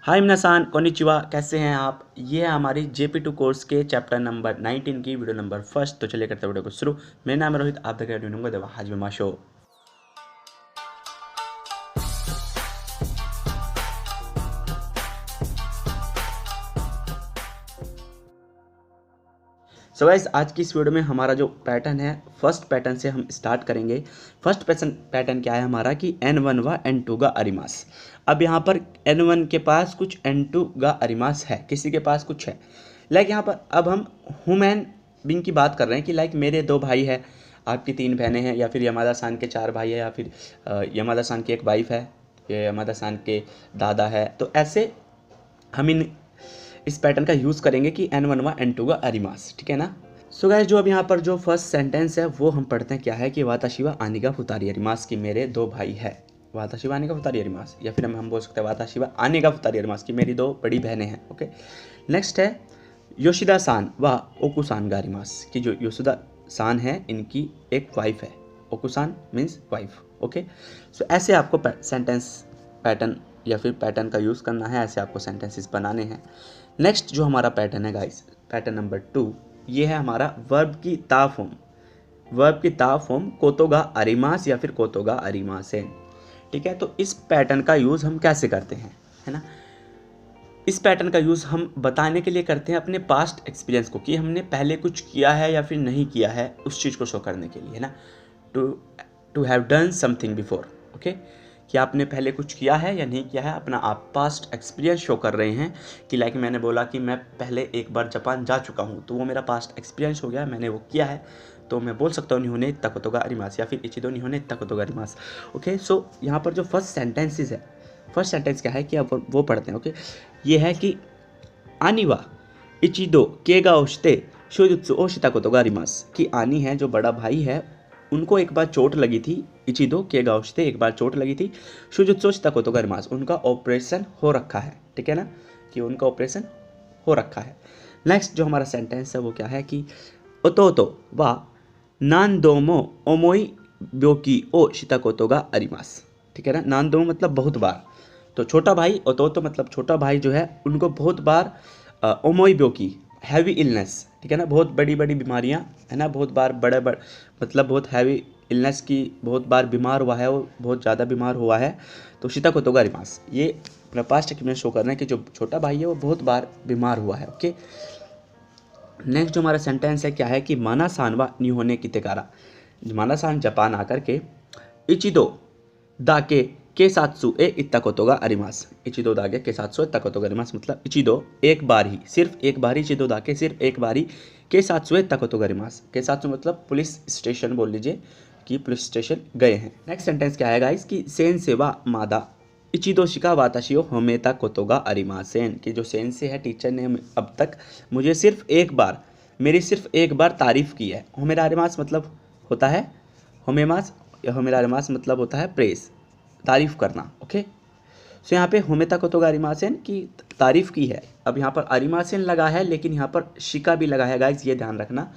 हाय मिनासान konnichiwa, कैसे हैं आप। ये है हमारी JP2 कोर्स के चैप्टर नंबर 19 की वीडियो नंबर फर्स्ट। तो चलिए करते वीडियो को शुरू। मेरा नाम है रोहित, आप देख रहे हैं देवा हाजमा शो। सो गाइस, आज की इस वीडियो में हमारा जो पैटर्न है, फर्स्ट पैटर्न से हम स्टार्ट करेंगे। फर्स्ट पैटर्न क्या है हमारा कि N1 व N2 का अरिमास। अब यहाँ पर N1 के पास कुछ, N2 का अरिमास है, किसी के पास कुछ है। लाइक यहाँ पर अब हम ह्यूमन बीइंग की बात कर रहे हैं कि लाइक मेरे 2 भाई है, आपकी 3 बहनें हैं, या फिर यमादा सान के 4 भाई है, या फिर यमादा सान की 1 वाइफ है, या यमादा सान के दादा है। तो ऐसे हम इस पैटर्न का यूज़ करेंगे कि N1 व N2 का अरिमास, ठीक है ना। सो गाइस, जो अब यहाँ पर जो फर्स्ट सेंटेंस है वो हम पढ़ते हैं। क्या है कि वाताशिवा आनिगा फुतारी अरिमास, की मेरे 2 भाई है। वाताशिवा आनिगा फुतारी अरिमास, या फिर हम बोल सकते हैं वाताशिवा आनिगा फुतारी अरिमास, की मेरी 2 बड़ी बहनें हैं। ओके, नेक्स्ट है योशिदा सान व ओकुसान गा अरिमास, की जो योशिदा सान है इनकी एक वाइफ है। ओकुसान मीन्स वाइफ। ओके, सो ऐसे आपको सेंटेंस पैटर्न या फिर पैटर्न का यूज़ करना है, ऐसे आपको सेंटेंसेस बनाने हैं। नेक्स्ट जो हमारा पैटर्न है गाइस, पैटर्न नंबर 2, ये है हमारा वर्ब की ता फॉर्म। वर्ब की ता फॉर्म कोतोगा अरिमास या फिर कोतोगा अरिमासेन, ठीक है। तो इस पैटर्न का यूज़ हम कैसे करते हैं, है ना। इस पैटर्न का यूज़ हम बताने के लिए करते हैं अपने पास्ट एक्सपीरियंस को, कि हमने पहले कुछ किया है या फिर नहीं किया है, उस चीज़ को शो करने के लिए, है ना। To have done something before. Okay, कि आपने पहले कुछ किया है या नहीं किया है, अपना आप पास्ट एक्सपीरियंस शो कर रहे हैं। कि लाइक मैंने बोला कि मैं पहले एक बार जापान जा चुका हूँ, तो वो मेरा पास्ट एक्सपीरियंस हो गया, मैंने वो किया है, तो मैं बोल सकता हूँ निहोने इत्ता कोतोगा अरिमास, या फिर इचिदो निहोने इत्ता कोतोगा अरिमास। ओके, सो यहाँ पर जो फर्स्ट सेंटेंसेस है, फर्स्ट सेंटेंस क्या है कि अब वो पढ़ते हैं। ओके, ये है कि आनिवा इचिदो केगा ओशिते शोजुत्सु ओ शिता कोतोगा अरिमास, कि आनी है जो बड़ा भाई है, उनको एक बार चोट लगी थी। इचिदो केगा ओशिते, एक बार चोट लगी थी। शोजुत्सु ओ शिता कोतोगा अरिमास, उनका ऑपरेशन हो रखा है, ठीक है ना, कि उनका ऑपरेशन हो रखा है। नेक्स्ट जो हमारा सेंटेंस है वो क्या है कि ओतोतो वा नानदोमो ओमोई ब्योकी ओ शिता कोतोगा अरिमास, ठीक है ना। नानदोमो मतलब बहुत बार, तो छोटा भाई, ओतोतो मतलब छोटा भाई जो है, उनको बहुत बार ओमोई ब्योकी हैवी इलनेस, ठीक है ना, बहुत बड़ी बड़ी बीमारियां, है ना, बहुत बार बड़े मतलब बहुत हैवी इलनेस की, बहुत बार बीमार हुआ है, वो बहुत ज़्यादा बीमार हुआ है। तो शिता कोतोगा अरिमास, ये अपना पास्ट एक्सपीरियंस शो कर रहे हैं कि जो छोटा भाई है वो बहुत बार बीमार हुआ है। ओके, नेक्स्ट जो हमारा सेंटेंस है क्या है कि माना सान वा निहोने कितेकारा, माना सान जापान आकर के इचिदो दाके के सात्सु ए इत्ता कोतोगा अरिमास, इचिदो दाके के सात्सु इत्ता कोतोगा अरिमास, मतलब इचिदो एक बार ही, सिर्फ एक बार ही, इचिदो दाके सिर्फ एक बार ही, के सात्सु इत्ता कोतोगा अरिमास, के सात्सु मतलब पुलिस स्टेशन बोल लीजिए, कि पुलिस स्टेशन गए हैं। नेक्स्ट सेंटेंस क्या है गाइस कि सेन सेवा मादा इचिदो शिका वाताशियो होमेता कोतोगा अरिमासेन, की जो सेन से है टीचर ने अब तक मुझे सिर्फ एक बार, मेरी सिर्फ एक बार तारीफ की है। होमेरा अरिमास मतलब होता है होमेमास, होमेरा अरिमास मतलब होता है प्रेस, तारीफ करना। ओके, सो यहाँ पे होमेता कोतोगा अरिमासेन की तारीफ की है। अब यहाँ पर अरिमासेन लगा है, लेकिन यहाँ पर शिका भी लगा है गाइस, ये ध्यान रखना।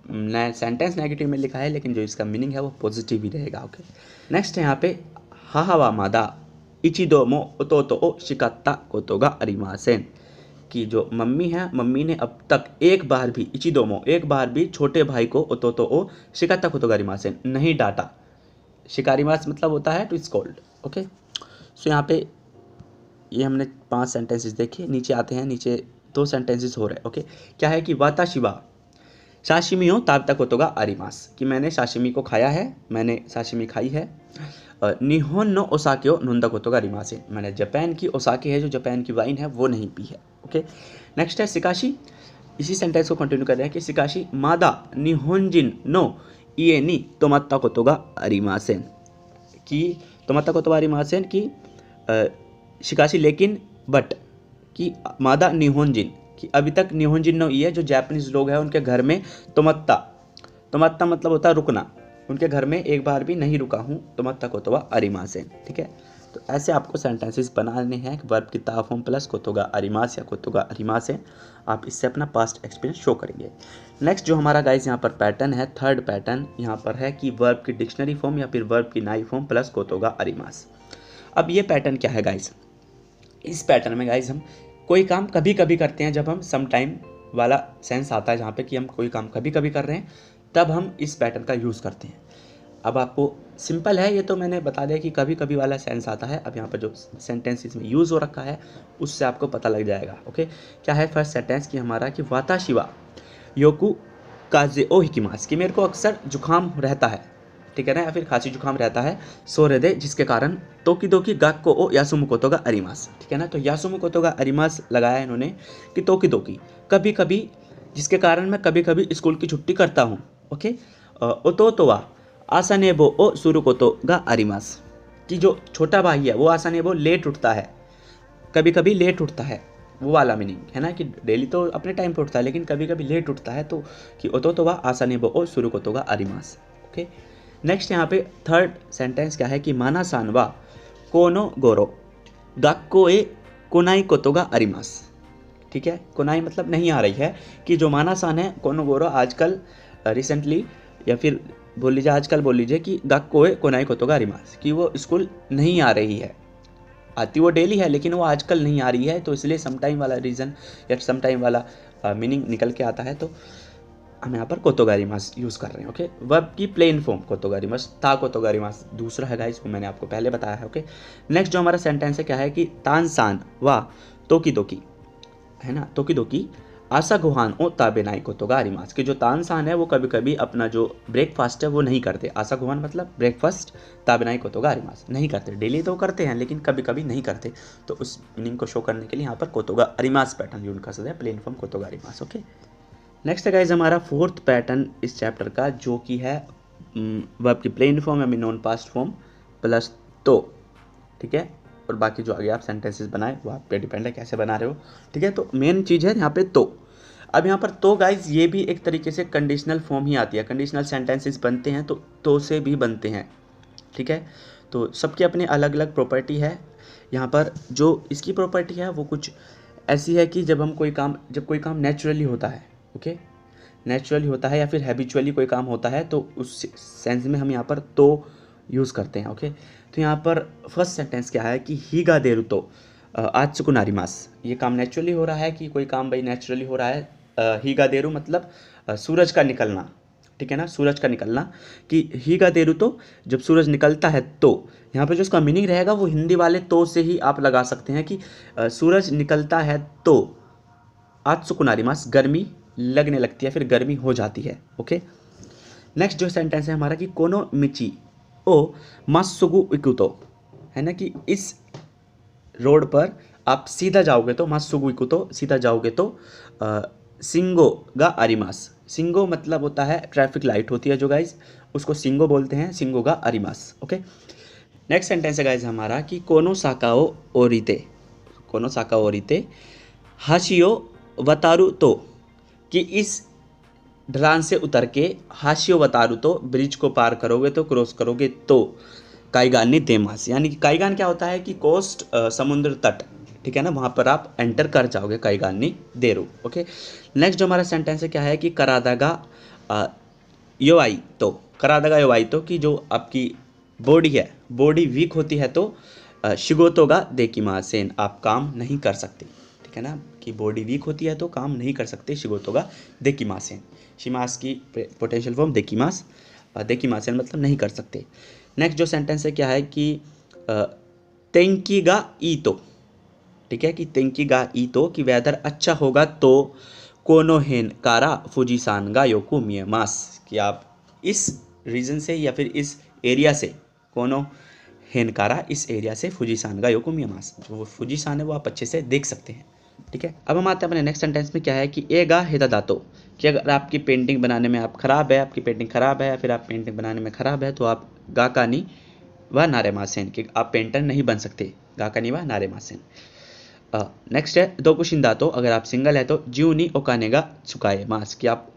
सेंटेंस नेगेटिव में लिखा है, लेकिन जो इसका मीनिंग है वो पॉजिटिव ही रहेगा। ओके, नेक्स्ट है यहाँ पे हाहावा मादा इचिदो मो ओतोतो ओ शिकात्ता कोतोगा अरिमासेन, की जो मम्मी है, मम्मी ने अब तक एक बार भी, इचिदोमो एक बार भी छोटे भाई को ओतोतो ओ शिकात्ता कोतोगा अरिमासेन नहीं डांटा। शिकारिमास मतलब होता है टू स्कोल्ड। ओके, सो यहाँ पे ये हमने 5 सेंटेंसेस देखे। नीचे आते हैं, नीचे 2 सेंटेंसेस हो रहे हैं। ओके, क्या है कि वाताशिवा साशिमी हो ताबता कोतोगा अरिमास, कि मैंने साशिमी को खाया है, मैंने साशिमी खाई है। निहोन नो ओसाके हो नोंदा कोतोगा अरिमासेन, मैंने जापान की ओसाके है, जो जापान की वाइन है, वो नहीं पी है। ओके, नेक्स्ट है सिकाशी, इसी सेंटेंस को कंटिन्यू कर रहे हैं कि सिकाशी मादा निहोंजिन नो इए नी तोमात्ता कोतोगा अरिमासेन, की तोमात्ता कोतोगा अरिमासेन की शिकाशी लेकिन बट, कि मादा निहोंजिन, कि अभी तक निहोंजिन नो ये जो जापानीज लोग हैं उनके घर में तोमत्ता, तोमत्ता मतलब होता है रुकना, उनके घर में एक बार भी नहीं रुका हूँ, तोमत्ता कोतोगा अरिमासेन, ठीक है। तो ऐसे आपको सेंटेंसेस बनाने हैं, वर्ब की ता फॉर्म प्लस कोतोगा अरिमास या कोतोगा अरिमासेन, आप इससे अपना पास्ट एक्सपीरियंस शो करेंगे। नेक्स्ट जो हमारा गाइस यहाँ पर पैटर्न है, थर्ड पैटर्न यहाँ पर है कि वर्ब की डिक्शनरी फॉर्म या फिर वर्ब की नाई फॉर्म प्लस कोतोगा अरिमास। अब ये पैटर्न क्या है गाइस, इस पैटर्न में गाइज हम कोई काम कभी कभी करते हैं, जब हम सम टाइम वाला सेंस आता है जहाँ पे कि हम कोई काम कभी कभी कर रहे हैं, तब हम इस पैटर्न का यूज़ करते हैं। अब आपको सिंपल है ये तो मैंने बता दिया कि कभी कभी वाला सेंस आता है। अब यहाँ पर जो सेंटेंस इसमें यूज़ हो रखा है उससे आपको पता लग जाएगा। ओके, क्या है फर्स्ट सेंटेंस कि हमारा कि वाताशिवा योकू काजे ओ हिकिमास, कि मेरे को अक्सर जुकाम रहता है, ठीक है ना, या फिर खांसी जुकाम रहता है, सो हृदय जिसके कारण तोकी दोकी गाक को ओ यासुमुकोतो का अरिमास, ठीक है ना। तो यासुमुकोतो का अरिमास लगाया इन्होंने कि तोकी दोकी कभी कभी, जिसके कारण मैं कभी कभी स्कूल की छुट्टी करता हूँ। ओके, ओतोतोवा आसानेबो ओ सुरुकोतो गा अरिमास, कि जो छोटा भाई है वो आसानेबो लेट उठता है, कभी कभी लेट उठता है, वो वाला मीनिंग है ना, कि डेली तो अपने टाइम पे उठता है लेकिन कभी कभी लेट उठता है, तो कि ओतोतोवा आसानेबो ओ सुरुकोतो गा अरिमास। ओके, नेक्स्ट यहाँ पे थर्ड सेंटेंस क्या है कि माना सान वा कोनो गोरो गाक्को ए कोनाई कोतो गा अरिमास, ठीक है। कोनाई मतलब नहीं आ रही है, कि जो माना सान है कोनो गोरो आजकल रिसेंटली, या फिर बोल लीजिए आजकल बोल लीजिए कि गाक्को ए कोनाई कोतो गा अरिमास, कि वो स्कूल नहीं आ रही है, आती वो डेली है लेकिन वो आजकल नहीं आ रही है, तो इसलिए समटाइम वाला रीज़न या समटाइम वाला मीनिंग निकल के आता है, तो हम यहाँ पर कोतोगारिमास यूज़ कर रहे हैं। ओके, वर्ब की प्लेन फॉर्म कोतोगारिमास, ता कोतोगारिमास दूसरा है गाइस, वो मैंने आपको पहले बताया है। ओके, नेक्स्ट जो हमारा सेंटेंस है क्या है कि तान सान वा तोकी दोकी, है ना, तोकी दोकी आशा गुहान ओ ताबेनाई कोतोगारिमास, कि जो तान सान है वो कभी कभी अपना जो ब्रेकफास्ट है वो नहीं करते, आशा गुहान मतलब ब्रेकफास्ट, ताबेनाई कोतोगारिमास नहीं करते, डेली तो करते हैं लेकिन कभी कभी नहीं करते, तो उस मीनिंग को शो करने के लिए यहाँ पर कोतोगारिमास पैटर्न यूज कर सकते हैं, प्लेन फॉर्म कोतोगारिमास। ओके, नेक्स्ट है गाइज हमारा फोर्थ पैटर्न इस चैप्टर का, जो कि है वर्ब की प्लेन फॉर्म या नॉन पास्ट फॉर्म प्लस तो, ठीक है, और बाकी जो आगे आप सेंटेंसेस बनाए वो आप पे डिपेंड है कैसे बना रहे हो, ठीक है। तो मेन चीज़ है यहाँ पे तो। अब यहाँ पर तो गाइज ये भी एक तरीके से कंडीशनल फॉर्म ही आती है, कंडीशनल सेंटेंसेस बनते हैं तो से भी बनते हैं, ठीक है। तो सबकी अपनी अलग अलग प्रॉपर्टी है। यहाँ पर जो इसकी प्रॉपर्टी है वो कुछ ऐसी है कि जब कोई काम नेचुरली होता है, ओके, नेचुरली होता है या फिर हैबिचुअली कोई काम होता है, तो उस सेंस में हम यहाँ पर तो यूज़ करते हैं। ओके, तो यहाँ पर फर्स्ट सेंटेंस क्या है कि हीगा देरु तो आत्सुकु नारिमास, ये काम नेचुरली हो रहा है, कि कोई काम भाई नेचुरली हो रहा है। हीगा देरु मतलब सूरज का निकलना, ठीक है ना, सूरज का निकलना, कि हीगा देरु तो जब सूरज निकलता है, तो यहाँ पे जो उसका मीनिंग रहेगा वो हिंदी वाले तो से ही आप लगा सकते हैं कि सूरज निकलता है तो आत्सुकु नारिमास, गर्मी लगने लगती है, फिर गर्मी हो जाती है। ओके, नेक्स्ट जो सेंटेंस है हमारा कि कोनो मिची ओ मासुगु इकुतो, है ना, कि इस रोड पर आप सीधा जाओगे तो मासुगु इकुतो, सीधा जाओगे तो सिंगो गा अरिमास, सिंगो मतलब होता है ट्रैफिक लाइट होती है जो गाइज, उसको सिंगो बोलते हैं, सिंगो गा अरिमास। ओके, नेक्स्ट सेंटेंस है गाइज हमारा कि कोनो साकाओ ओरिते, कोनो साका ओरिते हाशियो वतारू तो, कि इस ढलान से उतर के हाशियो वतारू तो, ब्रिज को पार करोगे तो, क्रॉस करोगे तो काईगानी देमास, यानी कि काईगान क्या होता है कि कोस्ट, समुद्र तट, ठीक है ना, वहाँ पर आप एंटर कर जाओगे काईगानी देरो। ओके, नेक्स्ट जो हमारा सेंटेंस है क्या है कि करादागा योआई तो, करादागा योआई तो, कि जो आपकी बॉडी है, बॉडी वीक होती है तो शिगोतोगा देकिमासेन, आप काम नहीं कर सकते, ठीक है ना, कि बॉडी वीक होती है तो काम नहीं कर सकते, शिगोतोगा देकिमासेन, शिमास की पोटेंशियल फॉर्म देकिमास, देकिमासेन मतलब नहीं कर सकते। नेक्स्ट जो सेंटेंस है क्या है कि तेंकीगा ईतो, ठीक है, कि तेंकीगा ईतो, कि वेदर अच्छा होगा तो कोनो हेन कारा फुजीसान गा योकू मियमास, कि आप इस रीजन से या फिर इस एरिया से, कोनो हेनकारा इस एरिया से फुजीसान गा योकू मियमास, जो फुजीसान है वो आप अच्छे से देख सकते हैं, ठीक है। अब हम आते हैं अपने नेक्स्ट सेंटेंस में क्या है कि ए गा हेदा दातो, कि अगर आपकी पेंटिंग बनाने में आप खराब है, आपकी पेंटिंग खराब है या फिर आप पेंटिंग बनाने में खराब है, तो आप गाकानी व नारेमासेन, कि आप पेंटर नहीं बन सकते, गाकानी व नारेमासेन। नेक्स्ट है दो कुशिंदा तो, अगर आप सिंगल है तो ज्यूनी ओकानेगा चुकाए मास, कि आप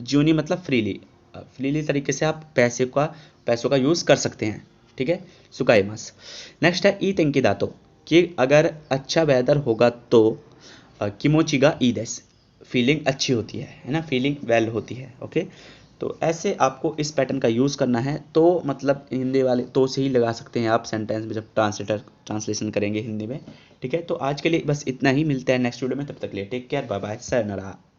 ज्यूनी मतलब फ्रीली तरीके से आप पैसों का यूज़ कर सकते हैं, ठीक है, सुकाए मास। नेक्स्ट है ई तेंकी दातो, कि अगर अच्छा वेदर होगा तो किमोचिगा ई देस, फीलिंग अच्छी होती है ना, फीलिंग वेल होती है। ओके, तो ऐसे आपको इस पैटर्न का यूज़ करना है। तो मतलब हिंदी वाले तो से ही लगा सकते हैं आप सेंटेंस में जब ट्रांसलेशन करेंगे हिंदी में। ठीक है, तो आज के लिए बस इतना ही, मिलते हैं नेक्स्ट वीडियो में, तब तक के लिए take care, bye bye, sayonara।